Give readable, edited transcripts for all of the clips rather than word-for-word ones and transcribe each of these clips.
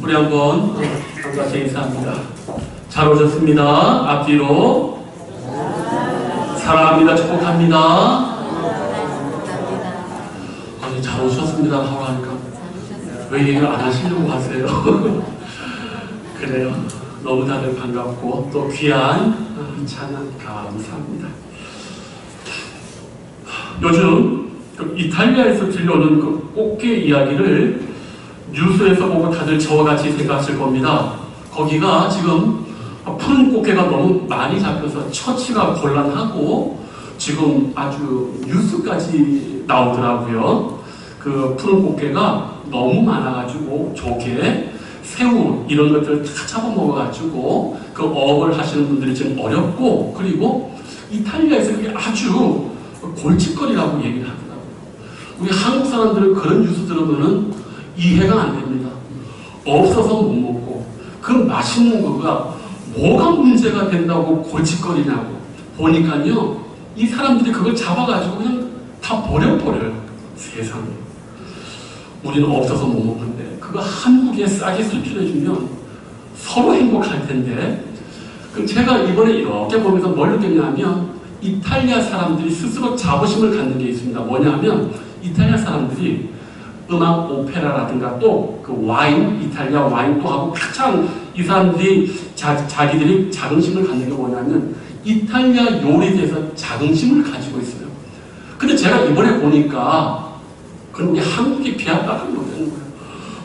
우리 한번 함께 인사합니다. 잘 오셨습니다. 앞뒤로 사랑합니다. 축복합니다. 아니, 잘 오셨습니다 하고 하니까 왜 얘기를 안 하시려고 하세요? 그래요. 너무 다들 반갑고 또 귀한 찬양 감사합니다. 요즘 이탈리아에서 들려오는 그 꽃게 이야기를 뉴스에서 보고 다들 저와 같이 생각하실 겁니다. 거기가 지금 푸른 꽃게가 너무 많이 잡혀서 처치가 곤란하고 지금 아주 뉴스까지 나오더라고요. 그 푸른 꽃게가 너무 많아가지고 조개, 새우 이런 것들을 다 잡아먹어가지고 그 어업을 하시는 분들이 지금 어렵고, 그리고 이탈리아에서 그게 아주 골칫거리라고 얘기를 하더라고요. 우리 한국 사람들은 그런 뉴스 들으면은 이해가 안 됩니다. 없어서 못 먹고 그 맛있는 거가 뭐가 문제가 된다고 골칫거리냐고. 보니까요, 이 사람들이 그걸 잡아가지고 그냥 다 버려버려요. 세상에. 우리는 없어서 못 먹는데 그거 한국에 싸게 수출해주면 서로 행복할 텐데. 제가 이번에 이렇게 보면서 뭘 느꼈냐면 이탈리아 사람들이 스스로 자부심을 갖는 게 있습니다. 뭐냐면 이탈리아 사람들이 음악 오페라라든가 또 그 와인, 이탈리아 와인도 하고 가장 이 사람들이 자기들이 자긍심을 갖는 게 뭐냐면 이탈리아 요리에 대해서 자긍심을 가지고 있어요. 근데 제가 이번에 보니까 그런 게 한국이 비합박을 못하는 거예요.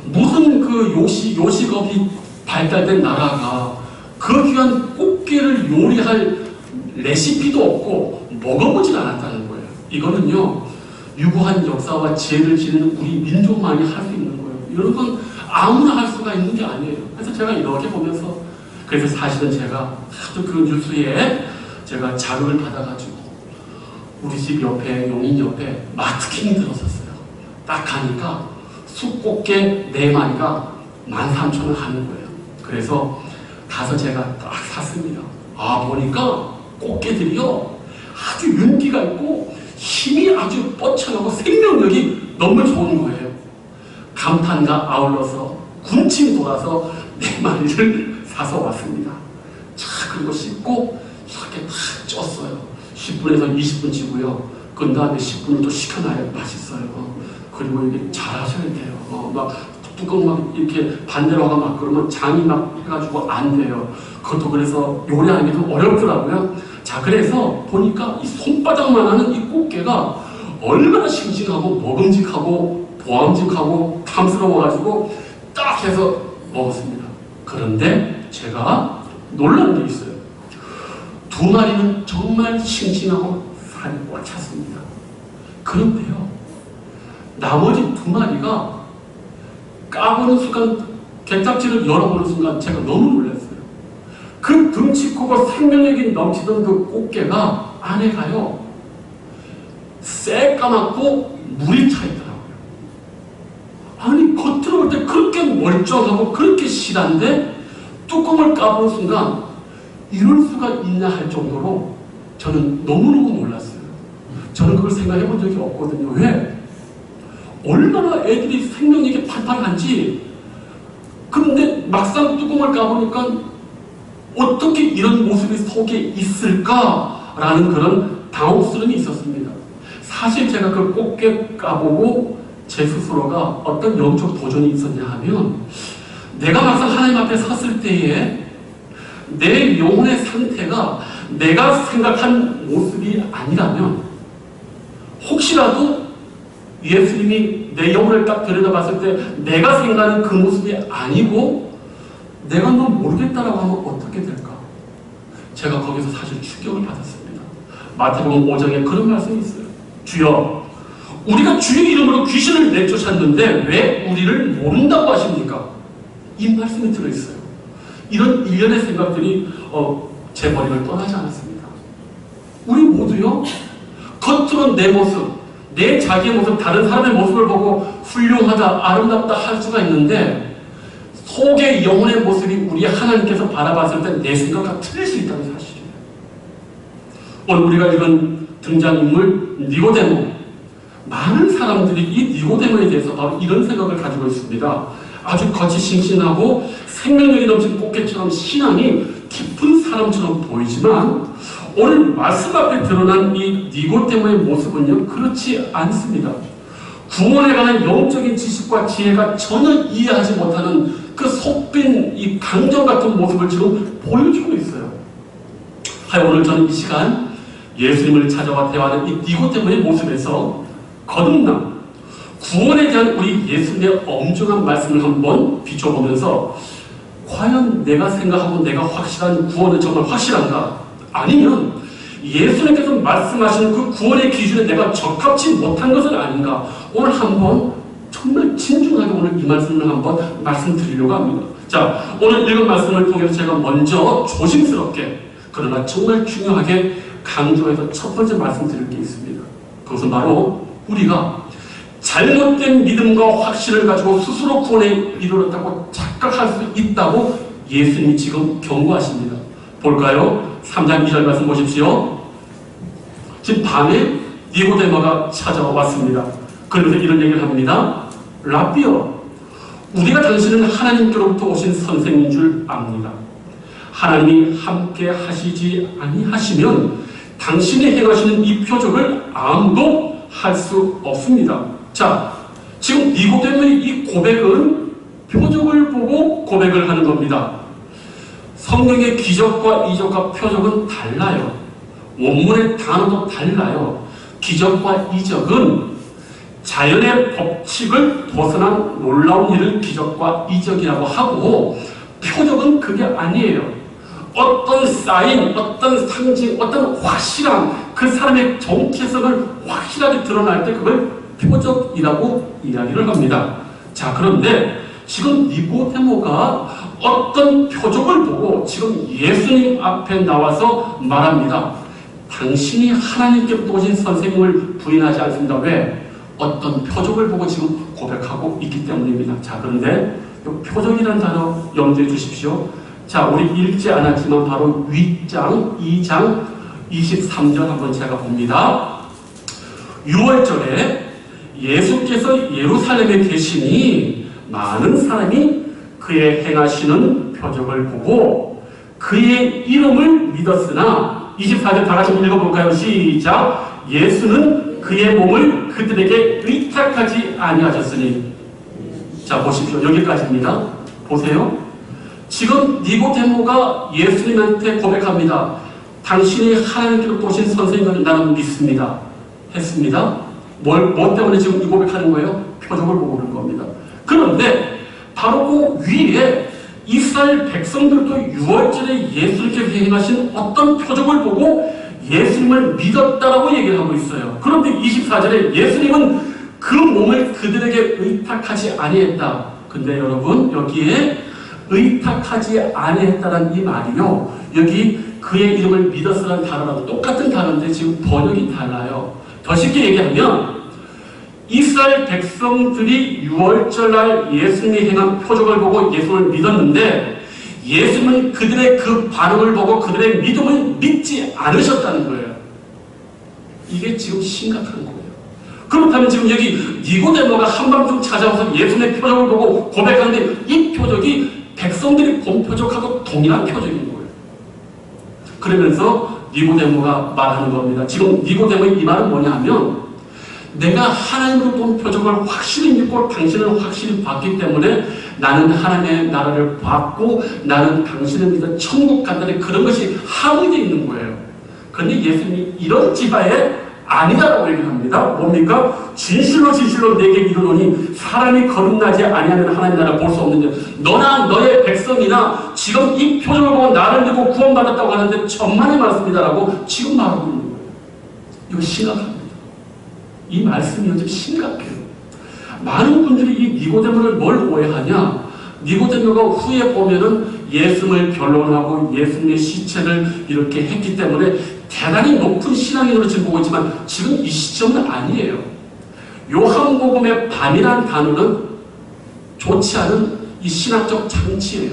무슨 그 요식업이 발달된 나라가 그 귀한 꽃게를 요리할 레시피도 없고 먹어보질 않았다는 거예요. 이거는요, 유구한 역사와 지혜를 지니는 우리 민족만이 할 수 있는 거예요. 이런 건 아무나 할 수가 있는 게 아니에요. 그래서 제가 이렇게 보면서, 그래서 사실은 제가 아주 그 뉴스에 제가 자극을 받아가지고 우리 집 옆에, 용인 옆에 마트킹이 들었었어요. 딱 가니까 숯꽃게 4마리가 13,000원 하는 거예요. 그래서 가서 제가 딱 샀습니다. 보니까 꽃게들이요, 아주 윤기가 있고 힘이 아주 뻗쳐나고 생명력이 너무 좋은 거예요. 감탄과 아울러서 군침 돌아서 4마리를 사서 왔습니다. 자, 그리고 씻고 이렇게 탁 쪘어요. 10분에서 20분 찌고요. 그 다음에 10분을 또 식혀놔야 맛있어요. 그리고 이게 잘 하셔야 돼요. 막 뚜껑 막 이렇게 반대로 하고 막 그러면 장이 막 해가지고 안 돼요. 그것도 그래서 요리하기 좀 어렵더라고요. 자, 그래서 보니까 이 손바닥만 하는 이 꽃게가 얼마나 싱싱하고 먹음직하고 보암직하고 탐스러워가지고 딱 해서 먹었습니다. 그런데 제가 놀란 게 있어요. 2마리는 정말 싱싱하고 살이 꽉 찼습니다. 그런데요, 나머지 2마리가 까보는 순간, 게딱지를 열어보는 순간 제가 너무 놀랐어요. 그 등치 크고 생명력이 넘치던 그 꽃게가 안에가요, 새까맣고 물이 차 있더라고요. 아니, 겉으로 볼 때 그렇게 멀쩡하고 그렇게 실한데 뚜껑을 까보는 순간 이럴 수가 있나 할 정도로 저는 너무너무 놀랐어요. 저는 그걸 생각해 본 적이 없거든요. 왜? 얼마나 애들이 생명력이 팔팔한지. 그런데 막상 뚜껑을 까보니까 어떻게 이런 모습이 속에 있을까라는 그런 당혹스러움이 있었습니다. 사실 제가 그 꽃게 까보고 제 스스로가 어떤 영적 도전이 있었냐 하면, 내가 막상 하나님 앞에 섰을 때에 내 영혼의 상태가 내가 생각한 모습이 아니라면, 혹시라도 예수님이 내 영혼을 딱 들여다봤을 때 내가 생각하는 그 모습이 아니고 내가 너 모르겠다라고 하면 어떻게 될까? 제가 거기서 사실 충격을 받았습니다. 마태복음 5장에 그런 말씀이 있어요. 주여, 우리가 주의 이름으로 귀신을 내쫓았는데 왜 우리를 모른다고 하십니까? 이 말씀이 들어있어요. 이런 일련의 생각들이 제 머리를 떠나지 않았습니다. 우리 모두요, 겉으로 내 모습, 내 자기의 모습, 다른 사람의 모습을 보고 훌륭하다, 아름답다 할 수가 있는데 속의 영혼의 모습이 우리 하나님께서 바라봤을 때 내 생각과 틀릴 수 있다는 사실이에요. 오늘 우리가 읽은 등장인물 니고데모, 많은 사람들이 이 니고데모에 대해서 바로 이런 생각을 가지고 있습니다. 아주 겉이 싱싱하고 생명력이 넘치는 꽃게처럼 신앙이 깊은 사람처럼 보이지만 오늘 말씀 앞에 드러난 이 니고데모의 모습은요, 그렇지 않습니다. 구원에 관한 영적인 지식과 지혜가 전혀 이해하지 못하는 그 속빈 이 강정 같은 모습을 지금 보여주고 있어요. 하여 오늘 저는 이 시간 예수님을 찾아와 대화하는 이 니고데모의 모습에서 거듭남, 구원에 대한 우리 예수님의 엄중한 말씀을 한번 비춰보면서 과연 내가 생각하고 내가 확실한 구원은 정말 확실한가? 아니면 예수님께서 말씀하시는 그 구원의 기준에 내가 적합치 못한 것은 아닌가? 오늘 한번 정말 진중하게 오늘 이 말씀을 한번 말씀드리려고 합니다. 자, 오늘 읽은 말씀을 통해서 제가 먼저 조심스럽게 그러나 정말 중요하게 강조해서 첫 번째 말씀드릴 게 있습니다. 그것은 바로 우리가 잘못된 믿음과 확신을 가지고 스스로 구원에 이르렀다고 착각할 수 있다고 예수님이 지금 경고하십니다. 볼까요? 3장 2절 말씀 보십시오. 지금 밤에 니고데모가 찾아왔습니다. 그러면서 이런 얘기를 합니다. 라비어, 우리가 당신은 하나님께로부터 오신 선생인 줄 압니다. 하나님이 함께 하시지 아니하시면 당신이 행하시는 이 표적을 아무도 할 수 없습니다. 자, 지금 니고데모의 이 고백은 표적을 보고 고백을 하는 겁니다. 성경의 기적과 이적과 표적은 달라요. 원문의 단어도 달라요. 기적과 이적은 자연의 법칙을 벗어난 놀라운 일을 기적과 이적이라고 하고, 표적은 그게 아니에요. 어떤 사인, 어떤 상징, 어떤 확실한 그 사람의 정체성을 확실하게 드러날 때 그걸 표적이라고 이야기를 합니다. 자, 그런데 지금 니고데모가 어떤 표적을 보고 지금 예수님 앞에 나와서 말합니다. 당신이 하나님께로부터 오신 선생님을 부인하지 않습니다. 왜? 어떤 표적을 보고 지금 고백하고 있기 때문입니다. 자, 그런데 이 표적이라는 단어 염두해 주십시오. 자, 우리 읽지 않았지만 바로 윗장 2장 23절 한번 제가 봅니다. 6월절에 예수께서 예루살렘에 계시니 많은 사람이 그의 행하시는 표적을 보고 그의 이름을 믿었으나, 24절 다 같이 읽어볼까요? 시작. 예수는 그의 몸을 그들에게 의탁하지 아니하셨으니. 자, 보십시오. 여기까지입니다. 보세요. 지금 니고데모가 예수님한테 고백합니다. 당신이 하나님께로부터 오신 선생님을 나는 믿습니다. 했습니다. 뭐 때문에 지금 이 고백하는 거예요? 표적을 보고 그런 겁니다. 그런데 바로 그 위에 이스라엘 백성들도 6월절에 예수님께서 행하신 어떤 표적을 보고 예수님을 믿었다라고 얘기를 하고 있어요. 그런데 24절에 예수님은 그 몸을 그들에게 의탁하지 아니했다. 근데 여러분, 여기에 의탁하지 아니했다는 이 말이요, 여기 그의 이름을 믿었으라는 단어랑 똑같은 단어인데 지금 번역이 달라요. 더 쉽게 얘기하면 이스라엘 백성들이 6월절날 예수님이 행한 표적을 보고 예수님을 믿었는데 예수님은 그들의 그 반응을 보고 그들의 믿음을 믿지 않으셨다는 거예요. 이게 지금 심각한 거예요. 그렇다면 지금 여기 니고데모가 한밤중 찾아와서 예수님의 표적을 보고 고백하는데 이 표적이 백성들이 본 표적하고 동일한 표적인 거예요. 그러면서 니고데모가 말하는 겁니다. 지금 니고데모의 이 말은 뭐냐 하면, 내가 하나님으로 본 표적을 확실히 믿고 당신을 확실히 봤기 때문에 나는 하나님의 나라를 받고 나는 당신을 믿어 천국 간다는 그런 것이 함유되어 있는 거예요. 그런데 예수님이 이런 지바에 아니다라고 얘기합니다. 뭡니까? 진실로 진실로 내게 이르노니 사람이 거듭나지 아니하면 하나님 나라를 볼 수 없는데, 너나 너의 백성이나 지금 이 표적을 보고 나를 믿고 구원받았다고 하는데 천만의 말씀이다라고 지금 말하고 있는 거예요. 이거 심각합니다. 이 말씀이 요즘 심각해요. 많은 분들이 이 니고데모를 뭘 오해하냐? 니고데모가 후에 보면은 예수님을 변론하고 예수님의 시체를 이렇게 했기 때문에 대단히 높은 신앙인으로 지금 보고 있지만 지금 이 시점은 아니에요. 요한복음의 밤이라는 단어는 좋지 않은 이 신학적 장치예요.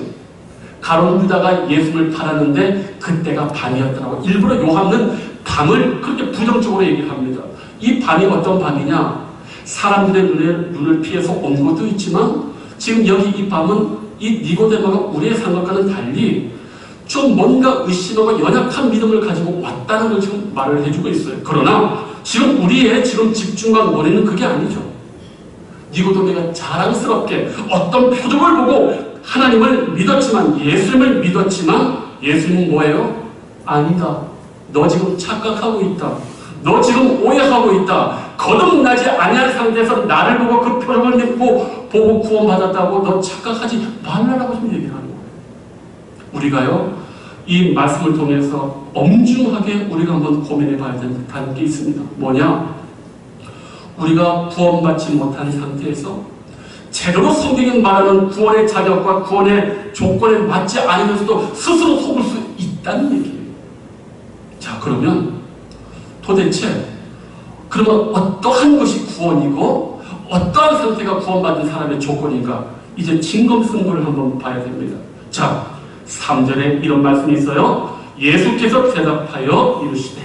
가룟 유다가 예수님을 팔았는데 그때가 밤이었더라고. 일부러 요한은 밤을 그렇게 부정적으로 얘기합니다. 이 밤이 어떤 밤이냐? 사람들의 눈을 피해서 온 것도 있지만 지금 여기 이 밤은 이 니고데모가 우리의 생각과는 달리 좀 뭔가 의심하고 연약한 믿음을 가지고 왔다는 걸 지금 말을 해주고 있어요. 그러나 지금 우리의 지금 집중과 원인은 그게 아니죠. 니고데모가 자랑스럽게 어떤 표적을 보고 하나님을 믿었지만, 예수님을 믿었지만, 예수님은 뭐예요? 아니다. 너 지금 착각하고 있다. 너 지금 오해하고 있다. 거듭나지 아니한 상태에서 나를 보고 그 표적을 믿고 보고 구원받았다고 너 착각하지 말라라고 좀 얘기를 하는 거예요. 우리가요, 이 말씀을 통해서 엄중하게 우리가 한번 고민해 봐야 되는 게 있습니다. 뭐냐? 우리가 구원받지 못한 상태에서 제대로 성경이 말하는 구원의 자격과 구원의 조건에 맞지 않으면서도 스스로 속을 수 있다는 얘기예요. 자, 그러면 도대체 그러면 어떠한 것이 구원이고 어떠한 상태가 구원받은 사람의 조건인가? 이제 진검승부를 한번 봐야 됩니다. 자, 3절에 이런 말씀이 있어요. 예수께서 대답하여 이르시되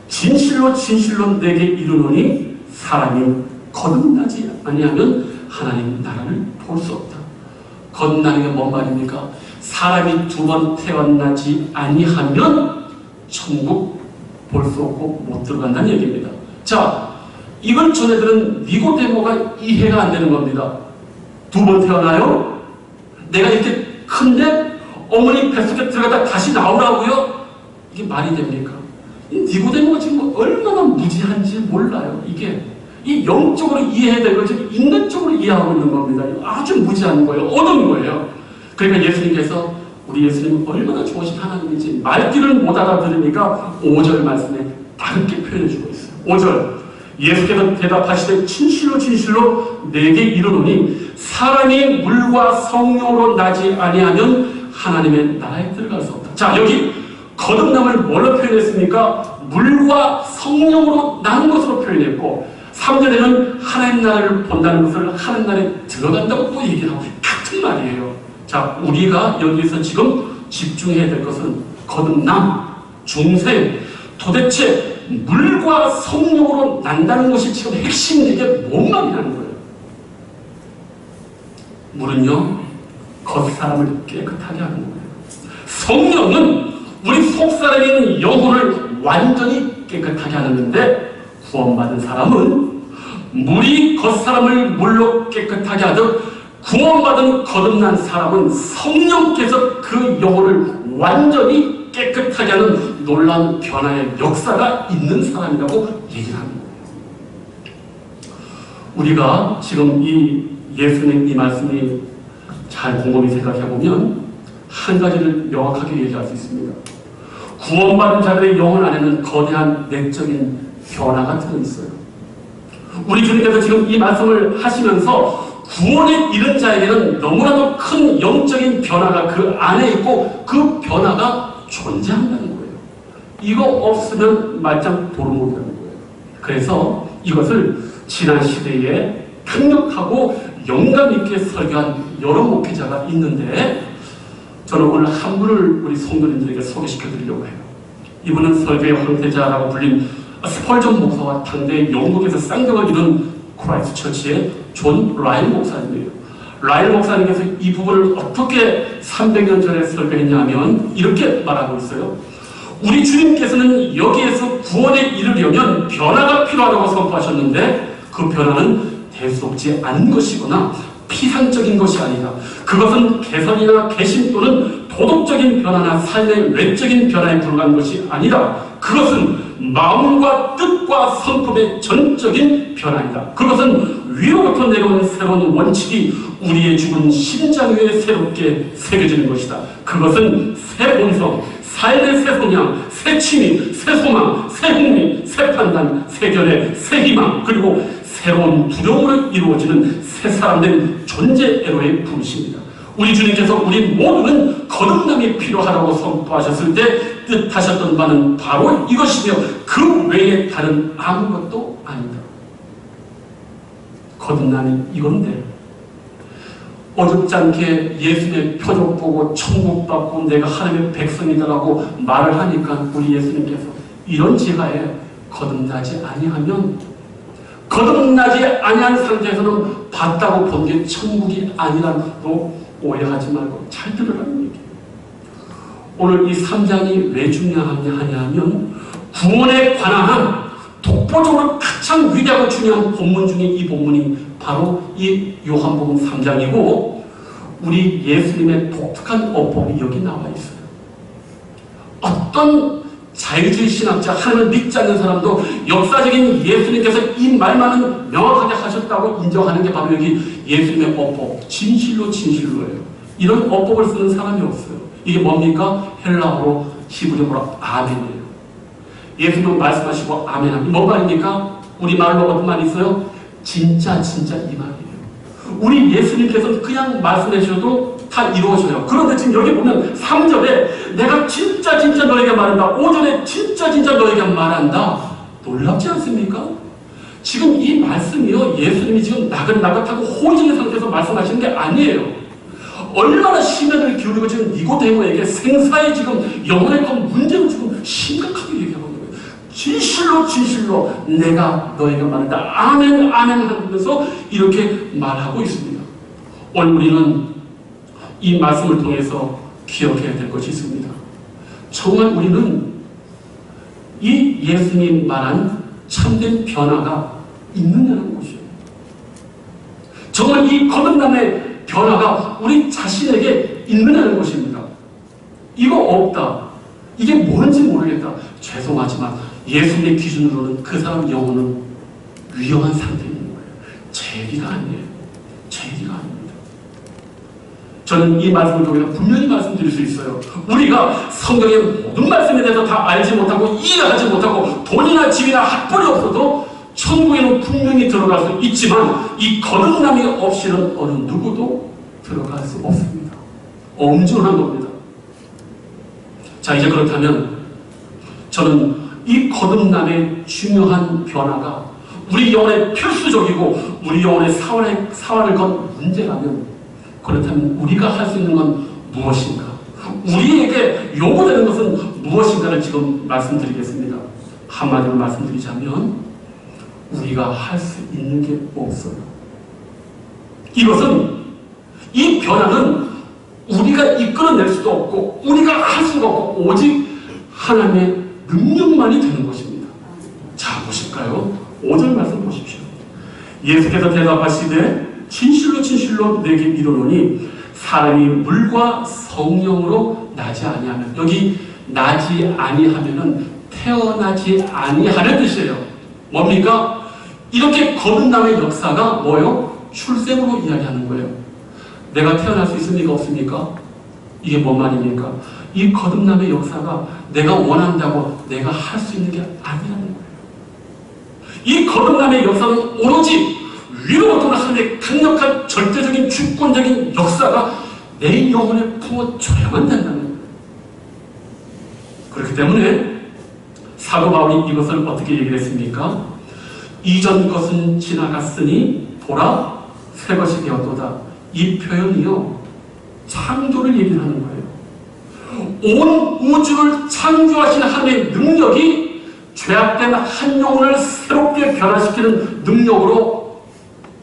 진실로 진실로 내게 이르노니 사람이 거듭나지 아니하면 하나님 나라를 볼 수 없다. 거듭나는 게 뭔 말입니까? 사람이 두 번 태어나지 아니하면 천국 볼 수 없고 못 들어간다는 얘기입니다. 자, 이걸 전해들은 니고데모가 이해가 안 되는 겁니다. 두 번 태어나요? 내가 이렇게 큰데 어머니 뱃속에 들어가다 다시 나오라고요? 이게 말이 됩니까? 니고데모가 지금 얼마나 무지한지 몰라요. 이게 이 영적으로 이해해야 될 걸 지금 인간적으로 이해하고 있는 겁니다. 아주 무지한 거예요. 어두운 거예요. 그러니까 예수님께서 우리 예수님은 얼마나 좋으신 하나님인지 말귀를 못 알아들으니까 5절 말씀에 다르게 표현해주고 있어요. 5절 예수께서 대답하시되 진실로 진실로 내게 이르노니 사람이 물과 성령으로 나지 아니하면 하나님의 나라에 들어갈 수 없다. 자, 여기 거듭남을 뭘로 표현했습니까? 물과 성령으로 나는 것으로 표현했고 3절에는 하나님 나라를 본다는 것을 하나님 나라에 들어간다고 또 얘기를 하고 같은 말이에요. 자, 우리가 여기서 지금 집중해야 될 것은 거듭남, 중생, 도대체 물과 성령으로 난다는 것이 지금 핵심 이게 뭔 말이라는 거예요. 물은요, 겉사람을 깨끗하게 하는 거예요. 성령은 우리 속사람에 있는 영혼을 완전히 깨끗하게 하는데 구원받은 사람은 물이 겉사람을 물로 깨끗하게 하듯 구원받은 거듭난 사람은 성령께서 그 영혼을 완전히 깨끗하게 하는 놀라운 변화의 역사가 있는 사람이라고 얘기를 합니다. 우리가 지금 이 예수님 이 말씀이 잘 곰곰이 생각해보면 한 가지를 명확하게 얘기할 수 있습니다. 구원받은 자들의 영혼 안에는 거대한 내적인 변화가 들어있어요. 우리 주님께서 지금 이 말씀을 하시면서 구원에 이른 자에게는 너무나도 큰 영적인 변화가 그 안에 있고 그 변화가 존재한다는 거예요. 이거 없으면 말짱 도루묵이라는 거예요. 그래서 이것을 지난 시대에 강력하고 영감 있게 설교한 여러 목회자가 있는데 저는 오늘 한 분을 우리 성도님들에게 소개시켜 드리려고 해요. 이분은 설교의 황태자라고 불린 스펄전 목사와 당대 영국에서 쌍벽을 이룬 크라이스트 처치의 존 라일 목사님이에요. 라일 목사님께서 이 부분을 어떻게 300년 전에 설교했냐면 이렇게 말하고 있어요. 우리 주님께서는 여기에서 구원에 이르려면 변화가 필요하다고 선포하셨는데 그 변화는 대수롭지 않은 것이거나 피상적인 것이 아니다. 그것은 개선이나 개심 또는 도덕적인 변화나 삶의 외적인 변화에 불과한 것이 아니다. 그것은 마음과 뜻과 성품의 전적인 변화이다. 그것은 위로부터 내려온 새로운 원칙이 우리의 죽은 심장 위에 새롭게 새겨지는 것이다. 그것은 새 본성, 삶의 새 성향, 새 취미, 새 소망, 새 흥미, 새 판단, 새 결의, 새 희망, 그리고 새로운 두려움으로 이루어지는 새 사람된 존재애로의 부르심이다. 우리 주님께서 우리 모두는 거듭남이 필요하다고 선포하셨을 때 뜻하셨던 바는 바로 이것이며 그 외에 다른 아무것도 아니다. 거듭남이 이건데 어줍지 않게 예수님의 표적 보고 천국 받고 내가 하나님의 백성이다라고 말을 하니까 우리 예수님께서 이런 지하에 거듭나지 아니하면 거듭나지 아니한 상태에서는 봤다고 본 게 천국이 아니라고 오해하지 말고 잘 들으라는 얘기예요. 오늘 이 3장이 왜 중요하냐 하면 구원에 관한 독보적으로 가장 위대하고 중요한 본문 중에 이 본문이 바로 이 요한복음 3장이고 우리 예수님의 독특한 어법이 여기 나와 있어요. 어떤 자유주의 신학자, 하나님을 믿지 않는 사람도 역사적인 예수님께서 이 말만은 명확하게 하셨다고 인정하는 게 바로 여기 예수님의 어법, 진실로 진실로예요. 이런 어법을 쓰는 사람이 없어요. 이게 뭡니까? 헬라어로 히브리어로 아멘이에요. 예수님은 말씀하시고 아멘합니다. 뭔 말입니까? 우리말로 어떤 말이 있어요? 진짜 이 말이에요. 우리 예수님께서는 그냥 말씀해 주셔도 다 이루어져요. 그런데 지금 여기 보면 3절에 내가 진짜 너에게 말한다. 5절에 진짜 너에게 말한다. 놀랍지 않습니까? 지금 이 말씀이요. 예수님이 지금 나긋나긋하고 호의적인 상태에서 말씀하시는 게 아니에요. 얼마나 심혈을 기울이고 지금 니고데모에게 생사의 지금 영혼의 그 문제를 지금 심각하게 얘기하고 있는 거예요. 진실로 내가 너에게 말한다. 아멘 하면서 이렇게 말하고 있습니다. 오늘 우리는 이 말씀을 통해서 기억해야 될 것이 있습니다. 정말 우리는 이 예수님 말한 참된 변화가 있느냐는 것이에요. 정말 이 거듭남의 변화가 우리 자신에게 있느냐는 것입니다. 이거 없다. 이게 뭔지 모르겠다. 죄송하지만 예수님의 기준으로는 그 사람 영혼은 위험한 상태에 있는 거예요. 제 얘기가 아니에요. 제 얘기가 아닙니다. 저는 이 말씀을 통해서 분명히 말씀드릴 수 있어요. 우리가 성경의 모든 말씀에 대해서 다 알지 못하고 이해하지 못하고 돈이나 집이나 학벌이 없어도 천국에는 분명히 들어갈 수 있지만 이 거듭남이 없이는 어느 누구도 들어갈 수 없습니다. 엄중한 겁니다. 자, 이제 그렇다면 저는 이 거듭남의 중요한 변화가 우리 영혼의 필수적이고 우리 영혼의 사활을 건 문제라면 그렇다면 우리가 할 수 있는 건 무엇인가? 우리에게 요구되는 것은 무엇인가를 지금 말씀드리겠습니다. 한마디로 말씀드리자면 우리가 할 수 있는 게 없어요. 이것은 이 변화는 우리가 이끌어낼 수도 없고 우리가 할 수가 없고 오직 하나님의 능력만이 되는 것입니다. 자, 보실까요? 5절 말씀 보십시오. 예수께서 대답하시되 진실로 내게 이르노니 사람이 물과 성령으로 나지 아니하면, 여기 나지 아니하면은 태어나지 아니하는 뜻이에요. 뭡니까? 이렇게 거듭남의 역사가 뭐예요? 출생으로 이야기하는 거예요. 내가 태어날 수 있습니까? 없습니까? 이게 뭔 말입니까? 이 거듭남의 역사가 내가 원한다고 내가 할 수 있는 게 아니라는 거예요. 이 거듭남의 역사는 오로지 위로부터 하나님의 강력한 절대적인 주권적인 역사가 내 영혼에 부어줘야만 된다는 거예요. 그렇기 때문에 사도 바울이 이것을 어떻게 얘기를 했습니까? 이전 것은 지나갔으니 보라 새 것이 되었도다. 이 표현이요, 창조를 얘기를 하는 거예요. 온 우주를 창조하신 하나님의 능력이 죄악된 한 영혼을 새롭게 변화시키는 능력으로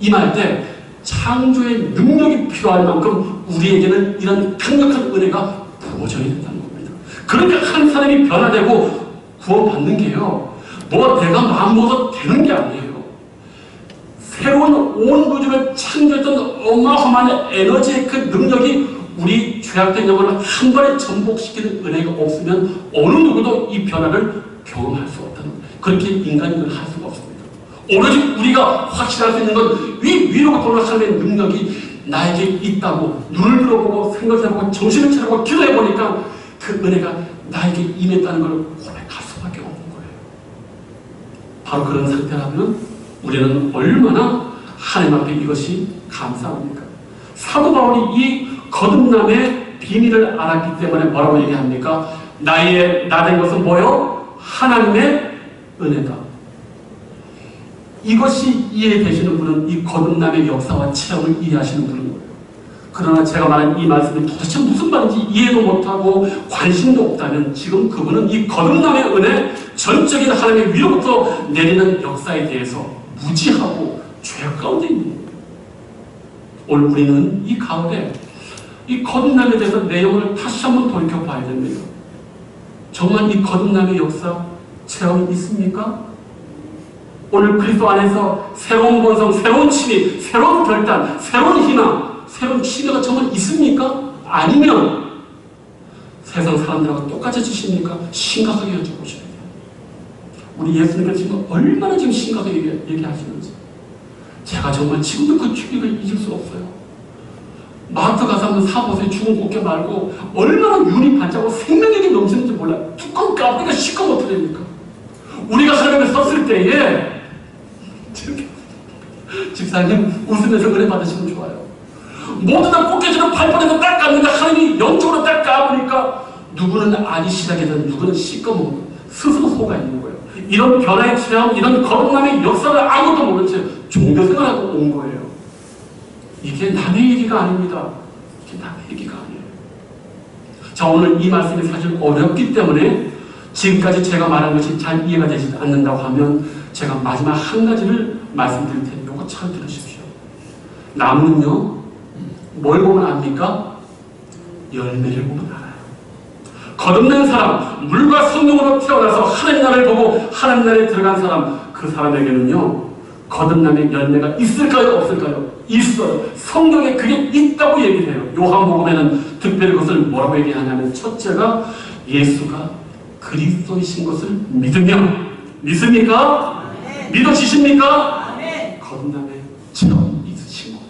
임할 때 창조의 능력이 필요할 만큼 우리에게는 이런 강력한 은혜가 부어져야 된다는 겁니다. 그러니까 한 사람이 변화되고 구원받는 게요, 뭐 내가 마음 먹어서 되는 게 아니에요. 새로운 온 우주를 창조했던 어마어마한 에너지의 그 능력이 우리 죄악된 영혼을 한 번에 전복시키는 은혜가 없으면 어느 누구도 이 변화를 경험할 수 없다는 거예요. 그렇게 인간이 할 수가 없습니다. 오로지 우리가 확신할 수 있는 건 위로부터 하나님의 능력이 나에게 있다고 눈을 들어보고 생각해보고 정신을 차리고 기도해보니까 그 은혜가 나에게 임했다는 걸 고백할 수밖에 없는 거예요. 바로 그런 상태라면 우리는 얼마나 하나님 앞에 이것이 감사합니까? 사도 바울이 이 거듭남의 비밀을 알았기 때문에 뭐라고 얘기합니까? 나된 것은 뭐요? 하나님의 은혜다. 이것이 이해되시는 분은 이 거듭남의 역사와 체험을 이해하시는 분인 거예요. 그러나 제가 말한 이 말씀이 도대체 무슨 말인지 이해도 못하고 관심도 없다면 지금 그분은 이 거듭남의 은혜, 전적인 하나님의 위로부터 내리는 역사에 대해서 무지하고 죄 가운데 있는 거예요. 오늘 우리는 이 가을에 이 거듭남에 대해서 내 영혼을 다시 한번 돌이켜봐야 됩니다. 정말 이 거듭남의 역사 체험이 있습니까? 오늘 그리스도 안에서 새로운 본성, 새로운 취미, 새로운 결단, 새로운 희망, 새로운 취미가 정말 있습니까? 아니면 세상 사람들하고 똑같아지십니까? 심각하게 여쭤보셔야 돼요. 우리 예수님께서 지금 얼마나 지금 심각하게 얘기하시는지. 제가 정말 지금도 그 충격을 잊을 수 없어요. 마트 가서 한번 사보세요. 죽은 꽃게 말고 얼마나 윤이 반짝고 생명력이 넘치는지 몰라요. 뚜껑 까보니까 시커멓 어떡합니까? 우리가 하나님을 썼을 때에 집사님 웃으면서 은혜 받으시면 좋아요. 모두 다 꽃게처럼 발판에서 딱 깠는데 하나님이 영적으로 딱 까보니까 누구는 아니 시작이 되는 누구는 시꺼먼 스스로 속아 있는 거예요. 이런 변화의 체험, 이런 거듭남의 역사를 아무것도 모른 채 종교생활하고 온 거예요. 이게 남의 얘기가 아닙니다. 이게 남의 얘기가 아니에요. 자, 오늘 이 말씀이 사실 어렵기 때문에 지금까지 제가 말한 것이 잘 이해가 되지 않는다고 하면 제가 마지막 한 가지를 말씀드릴 테니 이거 잘 들으십시오. 나무는요, 뭘 보면 압니까? 열매를 보면 알아요. 거듭난 사람, 물과 성령으로 태어나서 하나님 나라를 보고 하나님 나라에 들어간 사람, 그 사람에게는요, 거듭남의 열매가 있을까요? 없을까요? 있어요. 성경에 그게 있다고 얘기를 해요. 요한복음에는 특별히 그것을 뭐라고 얘기하냐면 첫째가 예수가 그리스도이신 것을 믿습니까? 아멘. 믿어지십니까? 아멘. 거듭남의 체험이 있으신 거예요.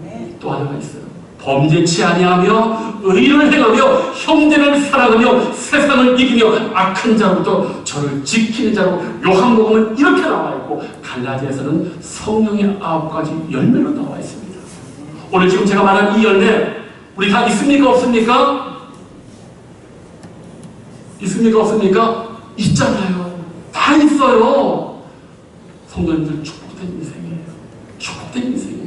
아멘. 또 하나가 있어요. 범죄치 아니하며 의를 행하며 형제를 사랑하며 세상을 이기며 악한 자로부터 저를 지키는 자로 요한복음은 이렇게 나와 있고 갈라디아서는 성령의 9가지 열매로 나와 있습니다. 오늘 지금 제가 말한 이 열매 우리 다 있습니까? 없습니까? 있습니까? 없습니까? 있잖아요. 다 있어요. 성도님들 축복된 인생이에요. 축복된 인생이에요.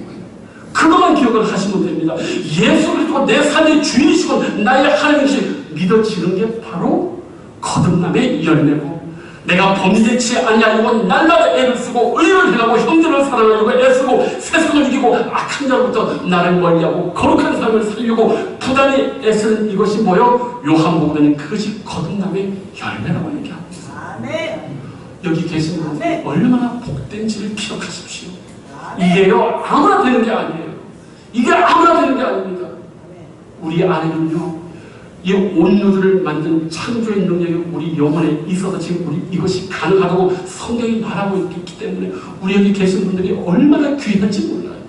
그것만 기억을 하시면 됩니다. 예수 그리스도가 내 삶의 주인이시고 나의 하나님이시 믿어지는 게 바로 거듭남의 열매고 내가 범죄치 아니하려고 날마다 애를 쓰고 의를 행하고 형제를 사랑하려고 애쓰고 세상을 이기고 악한 자로부터 나를 멀리하고 거룩한 삶을 살려고 부단히 애쓰는 이것이 뭐요? 요한복음에는 그것이 거듭남의 열매라고 얘기합니다. 아멘. 여기 계신 분들 얼마나 복된지를 기억하십시오. 이게요 아무나 되는 게 아니에요. 이게 아무나 되는 게 아닙니다. 우리 안에는요 이 온누들을 만든 창조의 능력이 우리 영혼에 있어서 지금 우리 이것이 가능하다고 성경이 말하고 있기 때문에 우리 여기 계신 분들이 얼마나 귀한지 몰라요.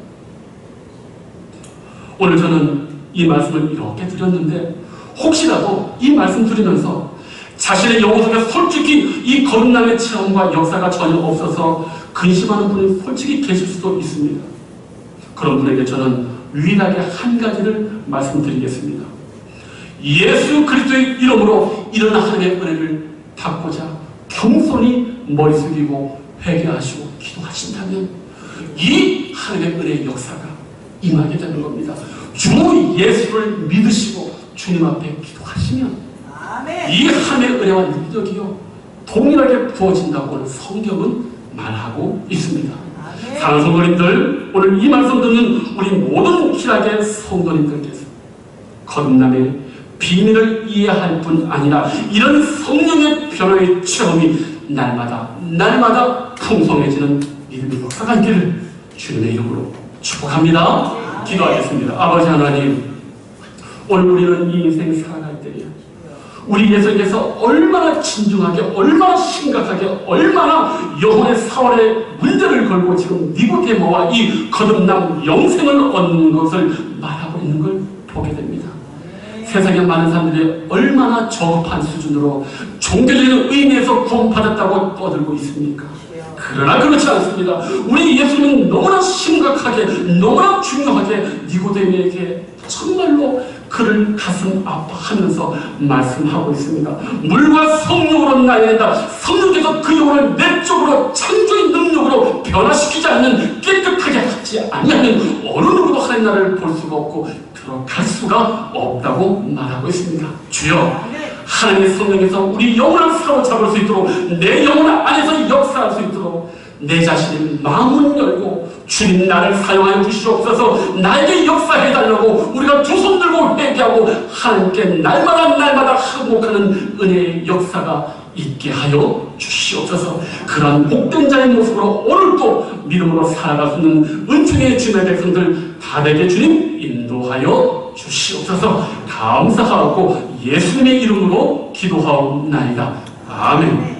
오늘 저는 이 말씀을 이렇게 드렸는데 혹시라도 이 말씀 드리면서 자신의 영혼 속에 솔직히 이 거듭남의 체험과 역사가 전혀 없어서 근심하는 분이 솔직히 계실 수도 있습니다. 그런 분에게 저는 유일하게 한 가지를 말씀드리겠습니다. 예수 그리스도의 이름으로 이런 하나님의 은혜를 받고자 겸손히 머리 숙이고 회개하시고 기도하신다면 이 하나님의 은혜의 역사가 임하게 되는 겁니다. 주 예수를 믿으시고 주님 앞에 기도하시면 이 하나님의 은혜와 능력이요 동일하게 부어진다고 오늘 성경은 말하고 있습니다. 사랑하는 성도님들, 오늘 이 말씀 듣는 우리 모든 희락의 성도님들께서 거듭남의 비밀을 이해할 뿐 아니라 이런 성령의 변화의 체험이 날마다 풍성해지는 믿음의 역사가 있기를 주님의 이름으로 축복합니다. 기도하겠습니다. 아버지 하나님, 오늘 우리는 이 인생 살아갈 때에 우리 예수님께서 얼마나 진중하게, 얼마나 심각하게, 얼마나 영혼의 사활의 문제를 걸고 지금 니고데모와 이 거듭남 영생을 얻는 것을 말하고 있는 걸 보게 됩니다. 세상에 많은 사람들이 얼마나 저급한 수준으로 종교적인 의미에서 구원받았다고 떠들고 있습니까? 그러나 그렇지 않습니다. 우리 예수님은 너무나 심각하게, 너무나 중요하게 니고데모에게 정말로 그를 가슴 아파하면서 말씀하고 있습니다. 물과 성령으로 나야된다. 성령께서 그 영혼을 내적으로 창조의 능력으로 변화시키지 않는 깨끗하게 하지 아니하면 어느 누구도 하나님 나라를 볼 수가 없고 들어갈 수가 없다고 말하고 있습니다. 주여, 하나님의 성령께서 우리 영혼을 사로잡을 수 있도록 내 영혼 안에서 역사할 수 있도록 내 자신의 마음을 열고 주님 나를 사용하여 주시옵소서. 나에게 역사해달라고 우리가 두 손 들고 회개하고 하나님께 날마다 항복하는 은혜의 역사가 있게 하여 주시옵소서. 그런 복된 자의 모습으로 오늘도 믿음으로 살아갈 수 있는 은총의 주님의 백성들 다 되게 주님 인도하여 주시옵소서. 감사하고 예수님의 이름으로 기도하옵나이다. 아멘.